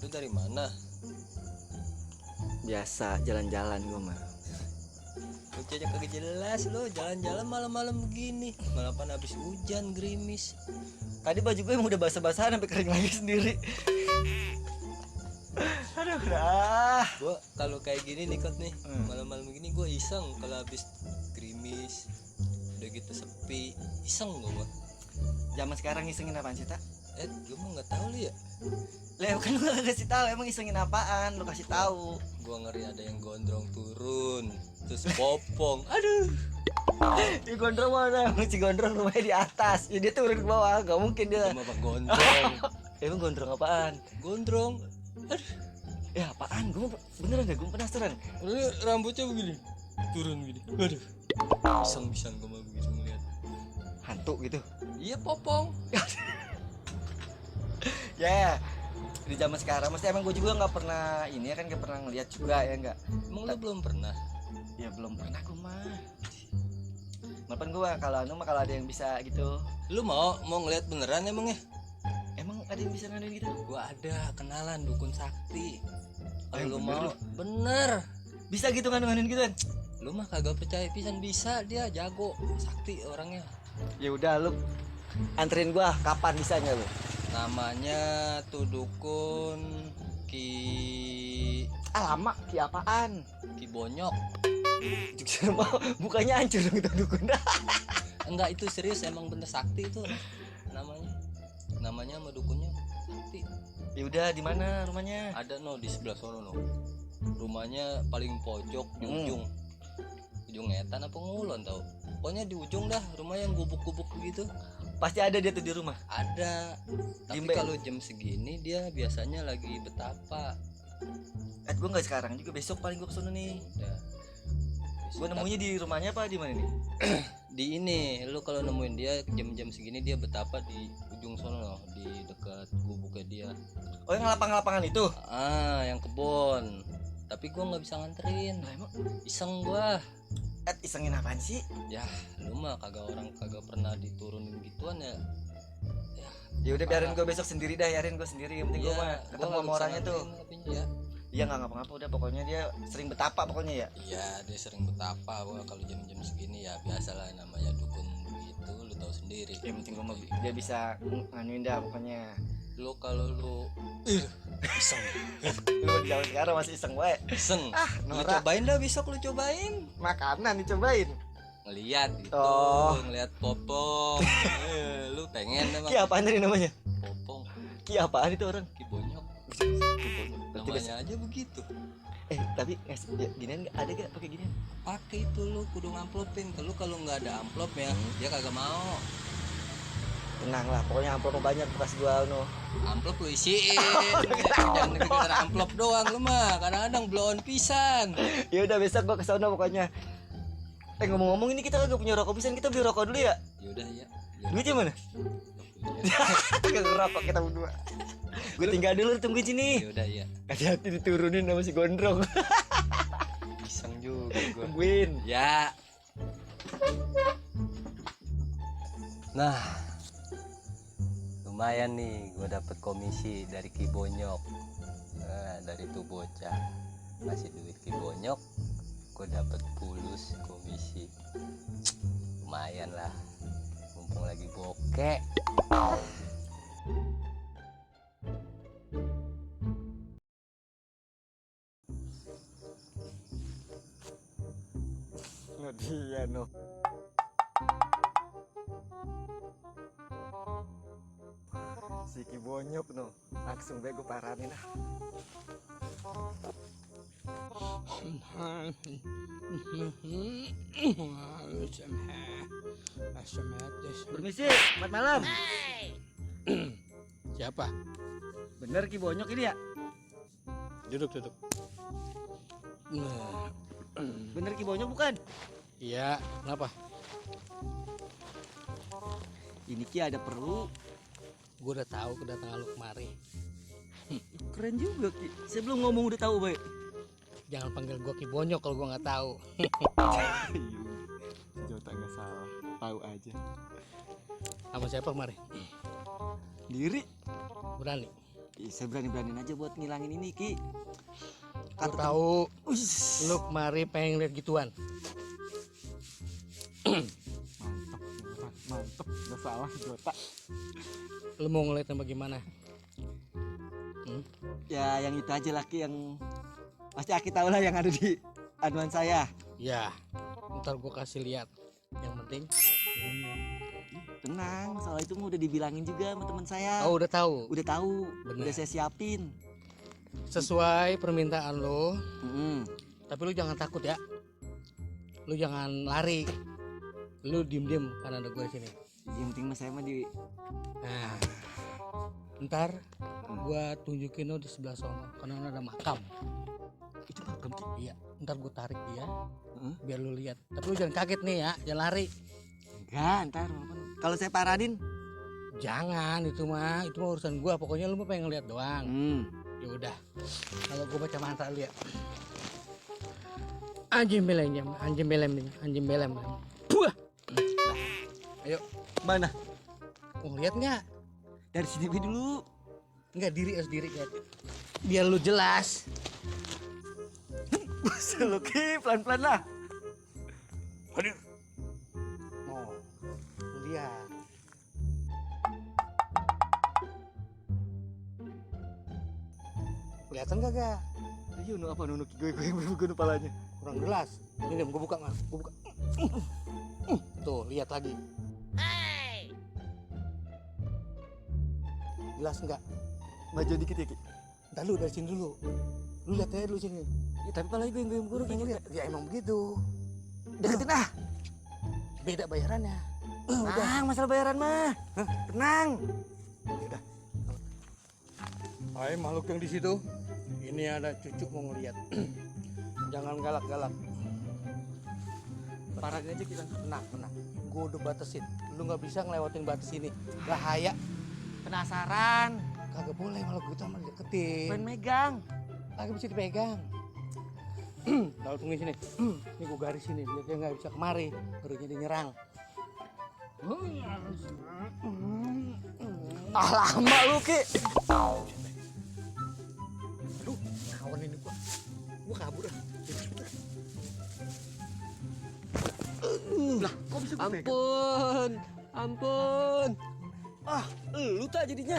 Lu dari mana? Biasa jalan-jalan gue mah. Bocahnya kagak jelas lo, jalan-jalan malam-malam begini. Malapan habis hujan gerimis. Tadi baju gue emang udah basah-basahan sampai kering lagi sendiri. Aduh dah. Gua kalau kayak gini nih kot nih, malam-malam begini gua iseng kalau habis gerimis. Udah gitu sepi, iseng gua. Zaman sekarang isengin apaan sih, Tak? Lu mah nggak tahu lu ya? Lah kan gue gak kasih tahu emang isengin apaan, lu kasih tahu. Gua ngeri ada yang gondrong turun, terus popong. Aduh. Di gondrong mana? Emang si gondrong rumahnya di atas. Ya dia turun ke bawah, gak mungkin dia. Cuma bang gondrong. Emang gondrong apaan? Gondrong. Aduh. Ya apaan? Gue beneran gak? Gue penasaran. Rambutnya begini, turun begini. Aduh. Iseng-iseng gua mah begitu ngeliat. Hantu gitu. Iya popong. Ya. Di zaman sekarang mesti emang gue juga nggak pernah ini ya kan, nggak pernah ngeliat juga ya nggak. Emang lu belum pernah? Ya belum pernah gue mah. Mapan gue kalau mah kalau ada yang bisa gitu. Lu mau ngeliat beneran emang ya? Emang ada yang bisa ngadain gitu? Gua ada kenalan dukun sakti. Kalau yang lu bener mau lu. bener. Bisa gitu ngadain gitu kan? Lu mah kagak percaya pisan, bisa, dia jago sakti orangnya. Ya udah lu anterin gue kapan bisanya lu? Namanya tuh dukun Lama Ki apaan? Ki Bonyok. Bukannya hancur dong itu dukun. Enggak, itu serius, emang bener sakti itu namanya sama dukunnya sakti. Ya udah di mana rumahnya? Ada di sebelah sono rumahnya paling pojok di ujung etan apa ngulon tau, pokoknya di ujung dah, rumah yang gubuk-gubuk begitu. Pasti ada dia tuh di rumah. Ada, tapi kalau jam segini dia biasanya lagi betapa. Gue nggak sekarang juga, besok paling gue kesana nih. Udah. Gue nemunya di rumahnya apa di mana nih? Di ini, lu kalau nemuin dia jam-jam segini dia betapa di ujung sono, di dekat gubuknya dia. Oh yang lapang-lapangan itu? Yang kebun. Tapi gua nggak bisa nganterin. Lah emang Iseng gua. Isengin apaan sih? Ya, lu mah kagak pernah diturunin gituan ya. Ya udah biarin gue besok sendiri dah, yarin gue sendiri. Yang penting gue mah ketemu sama orangnya tuh. Ya. Iya nggak ngapa-ngapa, udah pokoknya dia sering betapa pokoknya ya. Iya, dia sering betapa. Gua kalau jam-jam segini ya biasalah, namanya dukun begitu, lu tahu sendiri. Yang penting gue mah dia bisa nganuin dah pokoknya. Lu kalau lu iseng. Lu di zaman sekarang masih iseng gue. Iseng. Lu Norak. cobain dah besok, lu cobain. Makanan dicobain. Ngeliat gitu, ngeliat popong. Lu pengen emang. Ki apaan tadi namanya? Popong. Ki apaan itu orang? Ki Bonyok. Namanya aja begitu. Tapi ya, ginian ada gak pakai ginian? Pakai itu, lu kudu ngamplopin. Kalau nggak ada amplop ya, dia kagak mau. Tenang lah, pokoknya amplop banyak bekas gua no. Amplop lu isiin. Jangan dikejar amplop doang lu mah. Kadang-kadang blow-on pisan. Ya udah besok gua kesana pokoknya. Ngomong-ngomong ini kita kagak punya rokok pisan, kita beli rokok dulu ya. Ya udah ya. Duitnya mana? Gak ngerokok kita berdua. Gue tinggal dulu, tungguin sini. Ya udah ya. Hati-hati diturunin sama si gondrong. Iseng juga gua. Tungguin. Ya. Nah, lumayan nih, gue dapet komisi dari Ki Bonyok. Nah, dari tuh bocah ngasih duit Ki Bonyok, gue dapet pulus komisi. Lumayan lah, mumpung lagi bokek. Lo dia no. Si Ki Bonyok no, langsung bego paranin ah. Permisi, selamat malam. Siapa? Bener Ki Bonyok ini ya? Duduk. Nah, Bener Ki Bonyok bukan? iya, kenapa? Ini Ki ada perlu. Gue udah tahu kedatangan lu kemari. Keren juga Ki. Saya belum ngomong udah tahu baik. Jangan panggil gue Ki Bonyok kalau gue nggak tahu. Jota nggak salah, tahu aja. Sama siapa kemari? Diri. Berani? Saya berani-beraniin aja buat ngilangin ini, Ki. Gue tahu Uish. lu kemari pengen lihat gituan. Mantep, nggak salah Jota. Lu mau ngeliat yang bagaimana? Ya yang itu aja laki yang pasti Aki tahu lah yang ada di aduan saya. Ya, ntar gue kasih lihat. Yang penting, Tenang, soal itu mah udah dibilangin juga sama teman saya. oh udah tahu. Udah tahu, Bener. udah saya siapin. Sesuai permintaan lo, Mm-mm. tapi lu jangan takut ya. Lu jangan lari. Lu diem-diem karena ada gue di sini. Yang penting mas saya mah di Nah, ntar gua tunjukin lo di sebelah sono karena ada makam. itu makam Ki. Iya, ntar gua tarik dia Heeh. biar lu lihat. Tapi lu jangan kaget nih ya, jangan lari. Enggak, ntar kalau saya paranin. Jangan, itu mah urusan gua. Pokoknya lu mah pengen lihat doang. Ya udah. Kalau gua baca mantra lu ya. Anjing belem, anjing belem, anjing belem. Buah. Ayo, Mana? mau lihat nggak? Dari sini dulu. Nggak, harus diri lihat. Biar lu jelas. Buset lu Ki, pelan-pelan lah. Hadir. Oh, lu lihat. Kelihatan kagak? Ayo nu apa nu gue gue palanya. Kurang jelas. Ini gue buka nggak? Gue buka. Tuh, lihat lagi. Jelas nggak? Maju dikit ya Ki. Ntar lu dari sini dulu. Lu lihat aja dulu sini. Ya, tapi palanya gue yang Lu pengen lihat? Ya emang begitu. Deketin ah. Beda bayarannya. Tenang, masalah bayaran mah. Tenang. Udah. Hai makhluk yang di situ. Ini ada cucu mau ngeliat. Jangan galak-galak. Parahin aja kita. Tenang, tenang. Gue udah batasin. Lu nggak bisa ngelewatin batas ini. Bahaya. Penasaran. Kagak boleh makhluk gitu sama deketin. Pengen megang. Kagak bisa dipegang. Kalau tunggu sini. Ini gue garis sini. Biar dia nggak bisa kemari. Baru jadi nyerang. Ah lama lu Ki. Aduh, kawan ini gua. Gua kabur ah. Lah, kok bisa gue pegang? Ampun, ampun. Ah, lu tak jadinya.